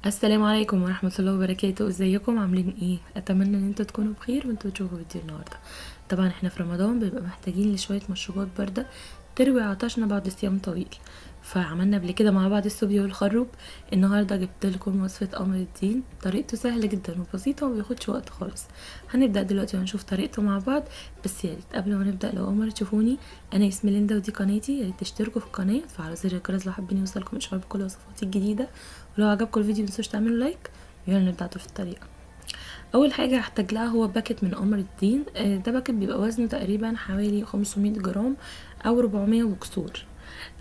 السلام عليكم ورحمة الله وبركاته. ازيكم عاملين ايه؟ اتمنى ان انتوا تكونوا بخير وانتوا تشوفوا فيديو النهاردة. طبعا احنا في رمضان بيبقى محتاجين لشوية مشروبات باردة تروي عطشنا بعد صيام طويل، فعملنا قبل كده مع بعض السوبيا والخروب. النهارده جبت لكم وصفة قمر الدين، طريقته سهلة جدا وبسيطة ومبياخدش وقت خالص. هنبدأ دلوقتي وهنشوف طريقته مع بعض. بس يا ريت قبل ما نبدأ لو أول مرة تشوفوني، انا اسمي ليندا ودي قناتي، يا ريت تشتركوا في القناة وتفعلوا زر الجرس لو حابين يوصلكم اشعار بكل وصفاتي الجديدة. ولو عجبكم الفيديو متنسوش تعملوا لايك. يلا نبدأ في الطريقة. اول حاجه هحتاج لها هو باكت من قمر الدين. ده باكت بيبقى وزنه تقريبا حوالي 500 جرام او 400 وكسور.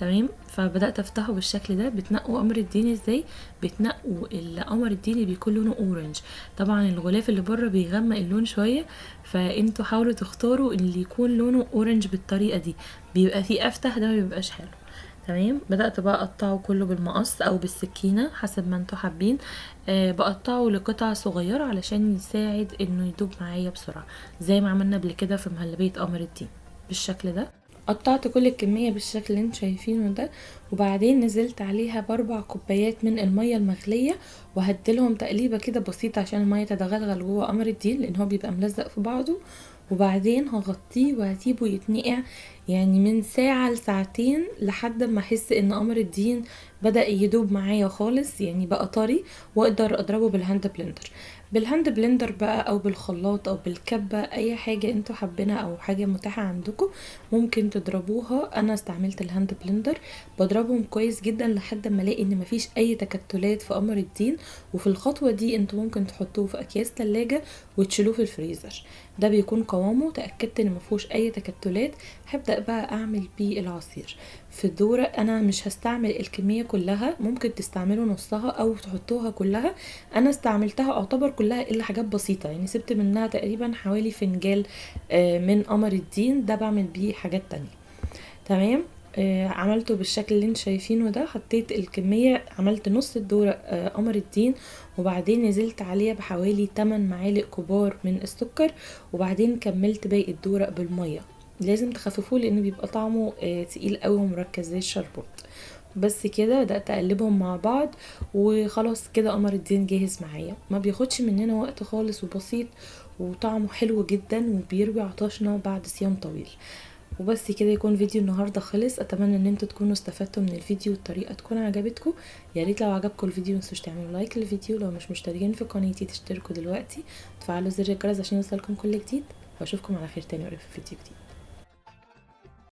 تمام، فبدات افتحه بالشكل ده. بتنقوا قمر الدين ازاي؟ بتنقوا القمر الدين اللي بيكون لونه اورنج. طبعا الغلاف اللي بره بيغمق اللون شويه، فانتوا حاولوا تختاروا اللي يكون لونه اورنج بالطريقه دي، بيبقى فيه افتح، ده مبيبقاش حلو. تمام، بدأت بقى اقطعه كله بالمقص او بالسكينة حسب ما انتوا حابين. بقطعه لقطع صغيرة علشان يساعد انه يدوب معايا بسرعة، زي ما عملنا قبل كده في مهلبية قمر الدين بالشكل ده. قطعت كل الكمية بالشكل اللي انتوا شايفينه ده، وبعدين نزلت عليها ب4 كوبايات من المية المغلية، وهديلهم تقليبة كده بسيطة عشان المية تتغلغل جوه قمر الدين لان هو بيبقى ملزق في بعضه. وبعدين هغطيه وهسيبه يتنقع يعني من ساعة لساعتين لحد ما احس ان قمر الدين بدأ يدوب معايا خالص، يعني بقى طري، واقدر اضربه بالهاند بلندر. بالهاند بلندر بقى او بالخلاط او بالكبة، اي حاجة انتوا حابينها او حاجة متاحة عندكم ممكن تضربوها. انا استعملت الهاند بلندر، بضربهم كويس جدا لحد ما الاقي ان مفيش اي تكتلات في قمر الدين. وفي الخطوة دي انتوا ممكن تحطوه في اكياس تلاجة وتشيلوه في الفريزر، ده بيكون قوامه تأكدت ان مفيهوش اي تكتلات. هبدأ بقى اعمل بيه العصير. في الدورة انا مش هستعمل الكمية كلها، ممكن تستعملوا نصها او تحطوها كلها. انا استعملتها اعتبر كلها الا حاجات بسيطة، يعني سبت منها تقريبا حوالي فنجال من قمر الدين، ده بعمل بيه حاجات تانية. تمام. عملته بالشكل اللي انت شايفينه ده. حطيت الكمية، عملت نص الدورة قمر الدين، وبعدين نزلت عليها بحوالي 8 معالق كبار من السكر، وبعدين كملت باقي الدورة بالمية. لازم تخففوه لان بيبقى طعمه تقيل قوي ومركز زي الشربات. بس كده بدأت اقلبهم مع بعض، وخلاص كده قمر الدين جاهز معايا. ما بياخدش مننا وقت خالص وبسيط، وطعمه حلو جدا وبيروي عطشنا بعد صيام طويل. وبس كده يكون فيديو النهارده خلص. اتمنى ان انتوا تكونوا استفدتوا من الفيديو والطريقه تكون عجبتكم. يا ريت لو عجبكم الفيديو متنسوش تعملوا لايك للفيديو، لو مش مشتركين في قناتي تشتركوا دلوقتي، وتفعلوا زر الجرس عشان يوصلكم كل جديد. واشوفكم على خير تاني قريب في فيديو جديد.